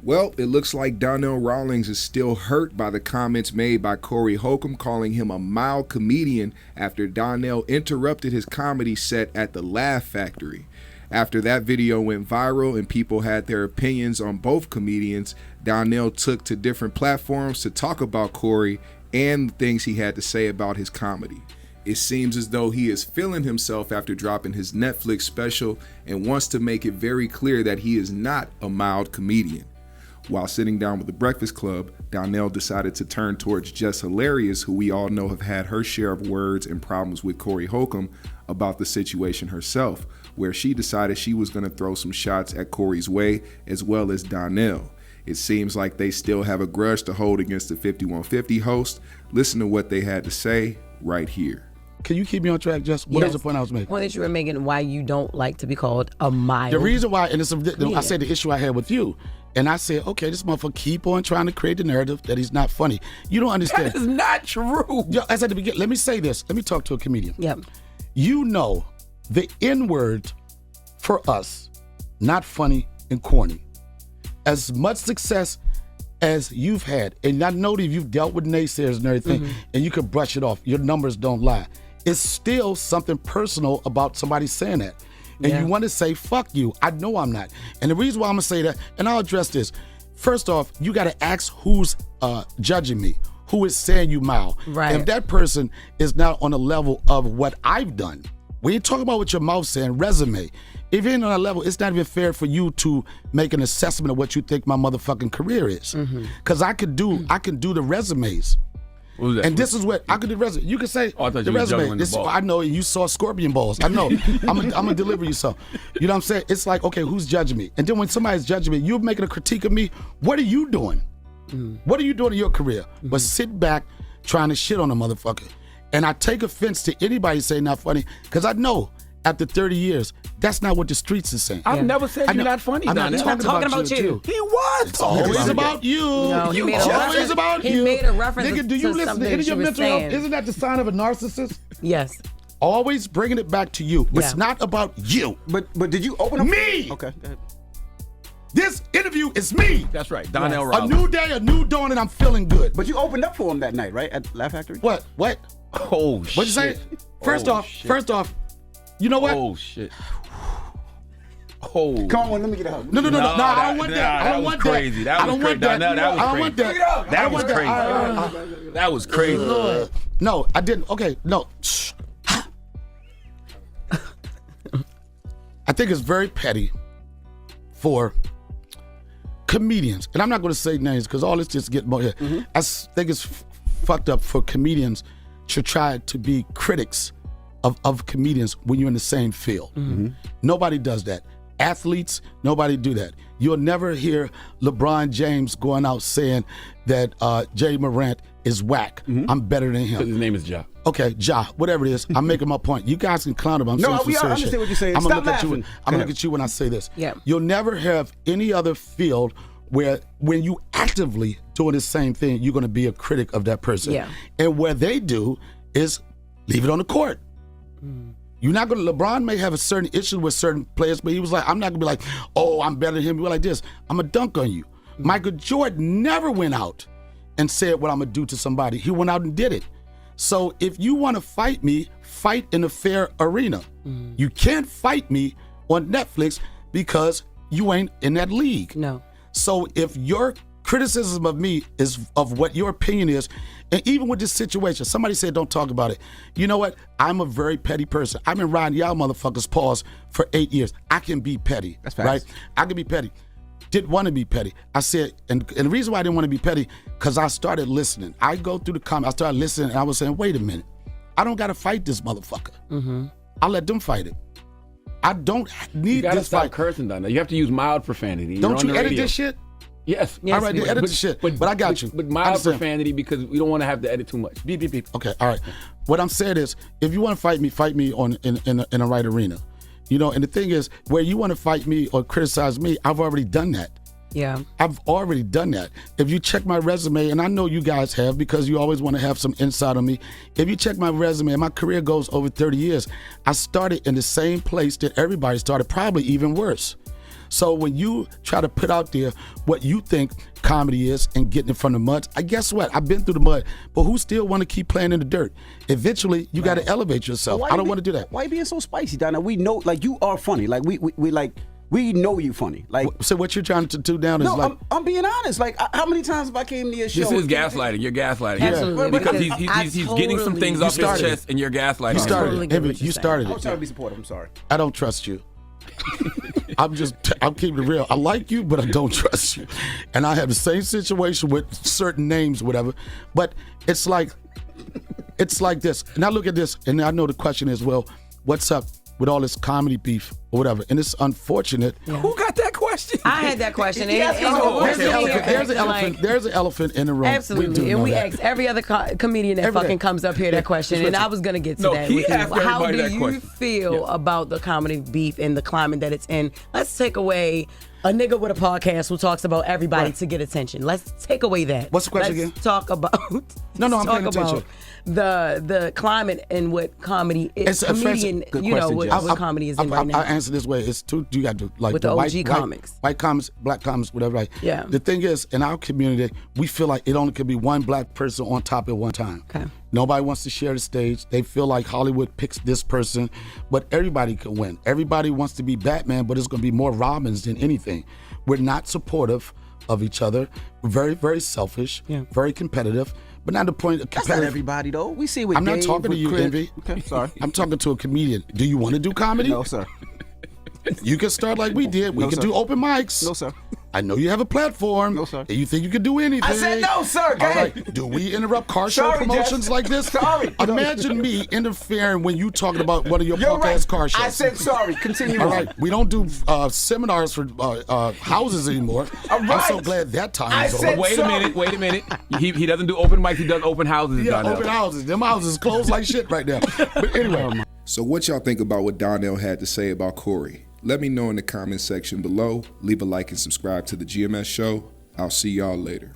Well, it looks like Donnell Rawlings is still hurt by the comments made by Corey Holcomb, calling him a mild comedian after Donnell interrupted his comedy set at the Laugh Factory. After that video went viral and people had their opinions on both comedians, Donnell took to different platforms to talk about Corey and the things he had to say about his comedy. It seems as though he is feeling himself after dropping his Netflix special and wants to make it very clear that he is not a mild comedian. While sitting down with the Breakfast Club, Donnell decided to turn towards Jess, who we all know have had her share of words and problems with Corey Holcomb about the situation herself, where she decided she was going to throw some shots at Corey's way as well as Donnell. It seems like they still have a grudge to hold against the 5150 host. Listen to what they had to say right here. Can you keep me on track, Jess? What is the point I was making? The point that you were making, why you don't like to be called a mild. The reason why, and I said the issue I had with you, and I said, okay, this motherfucker keep on trying to create the narrative that he's not funny. You don't understand. That is not true. As at the beginning, let me say this. Let me talk to a comedian. Yep. You know the N-word for us, not funny and corny. As much success as you've had, and I know that you've dealt with naysayers and everything, and you can brush it off. Your numbers don't lie. It's still something personal about somebody saying that. And you want to say, fuck you. I know I'm not. And the reason why I'm going to say that, and I'll address this. First off, you got to ask who's judging me, who is saying you mild. Right. If that person is not on the level of what I've done, when you talk about what your mouth saying, resume, if you're on a level, it's not even fair for you to make an assessment of what you think my motherfucking career is. Because I can do the resumes. And this is what I could do. Resume. You could say the resume. I know you saw scorpion balls. I know. I'm gonna deliver you some. You know what I'm saying? It's like, okay, who's judging me? And then when somebody's judging me, you're making a critique of me. What are you doing? What are you doing in your career? But sit back trying to shit on a motherfucker. And I take offense to anybody saying not funny, because I know after 30 years, that's not what the streets is saying. I've never said you're not funny. I'm not talking about you. He was talking always about you. No, he made a always about you. He made a reference Nigga, do you to listen something to any of your she was mental health? saying. Isn't that the sign of a narcissist? Yes. Always bringing it back to you. Yeah. It's not about you. But did you open up? Me! Okay, go ahead. This interview is me. That's right. Donnell A Rawlings. new day, a new dawn, and I'm feeling good. But you opened up for him that night, right? At Laugh Factory? What? Oh, shit. What'd you say? First off, you know what? Oh, shit. Oh. Come on, let me get a hug. No, I don't want that. I don't want that. Crazy. That was crazy. I don't want that. That was crazy. That was crazy. No, I didn't. Okay, no. Shh. I think it's very petty for comedians, and I'm not going to say names because all this just getting more here. I think it's fucked up for comedians to try to be critics of comedians when you're in the same field. Nobody does that. Athletes, nobody do that. You'll never hear LeBron James going out saying that Jay Morant is whack. I'm better than him. His name is Ja. Okay, Ja, whatever it is, I'm making my point. You guys can clown him. I'm saying some serious I understand shit. what you're saying. I'm gonna Stop look at you. laughing. I'm gonna look at you when I say this. Yeah. You'll never have any other field where when you actively doing the same thing, you're gonna be a critic of that person. Yeah. And where they do is leave it on the court. You're not gonna. LeBron may have a certain issue with certain players, but he was like, I'm not gonna be like, oh, I'm better than him. You're like this. I'm gonna dunk on you. Michael Jordan never went out and said what I'm gonna do to somebody. He went out and did it. So if you want to fight me, fight in a fair arena. You can't fight me on Netflix because you ain't in that league. No. So if your criticism of me is of what your opinion is, and even with this situation, somebody said don't talk about it. You know what? I'm a very petty person. I've been riding y'all motherfuckers' paws for 8 years. I can be petty. That's facts. Right? I can be petty. Didn't want to be petty. I said, and the reason why I didn't want to be petty, because I started listening. I go through the comments, I started listening, and I was saying, wait a minute. I don't got to fight this motherfucker. I'll let them fight it. I don't need You gotta this stop fight. cursing, Donnell. You have to use mild profanity. Don't You're on you the edit radio. this shit? Yes. All right, edit the shit. But I got you. But I mild understand. profanity because we don't want to have to edit too much. Beep, beep, beep. Okay, all right. What I'm saying is, if you want to fight me in a right arena. You know, and the thing is, where you want to fight me or criticize me, I've already done that. Yeah. I've already done that. If you check my resume, and I know you guys have because you always want to have some insight on me. If you check my resume, and my career goes over 30 years, I started in the same place that everybody started, probably even worse. So when you try to put out there what you think comedy is and getting in front of mud, I guess what? I've been through the mud, but who still want to keep playing in the dirt? Eventually, you got to elevate yourself. I don't want to do that. Why you being so spicy, Donnell? We know, like, you are funny. Like, we know you funny. Like, so what you're trying to do down is no, like, I'm being honest. Like, how many times have I came to your show? This is gaslighting. You're gaslighting. Absolutely, Because because he's getting some things off his started it. chest, and you're gaslighting. you him. started totally it. get what Envy, you're you saying. started I was it. trying to be supportive. I'm sorry. I don't trust you. I'm keeping it real. I like you, but I don't trust you. And I have the same situation with certain names, whatever. But it's like this. And I look at this, and I know the question is, well, what's up with all this comedy beef or whatever? And it's unfortunate. Who got that question? I had that question. Yes, There's an elephant in the room. Absolutely, and we asked every other comedian that Every fucking day. comes up here that question, and I was gonna get to No, that. he with you. asked How everybody do that you question. feel about the comedy beef and the climate that it's in? Let's take away a nigga with a podcast who talks about everybody to get attention. Let's take away that. What's the question Let's again? Talk about. No, I'm talk paying attention. about the climate and what comedy is. It's Comedian, Good you know question, what, Jess. what comedy is in right now. I answer this way. It's two. You got to like With the OG comics. white comics, black comics, whatever. Like, Yeah. The thing is, in our community, we feel like it only could be one black person on top at one time. Okay. Nobody wants to share the stage. They feel like Hollywood picks this person, but everybody can win. Everybody wants to be Batman, but it's going to be more Robins than anything. We're not supportive of each other. We're very, very selfish. Very competitive. But not the point of That's not competitive. everybody, though. We see with I'm not Dave, talking to with you, Chris. Envy. Okay, sorry. I'm talking to a comedian. Do you want to do comedy? No, sir. You can start like we did. We No, can sir. do open mics. No, sir. I know you have a platform. No, sir. And you think you can do anything. I said no, sir. Go All ahead. right. Do we interrupt car show Sorry, promotions Jess. like this? Sorry. Imagine me interfering when you talking about one of your You're punk right. ass car shows. I said sorry. Continue All on. right. We don't do seminars for houses anymore. All I'm right. so glad that time I is said over. Wait a minute. He doesn't do open mics. He does open houses. Yeah, Donnell. open houses. Them houses closed like shit right now. But anyway. So what y'all think about what Donnell had to say about Corey? Let me know in the comment section below. Leave a like and subscribe to the GMS show. I'll see y'all later.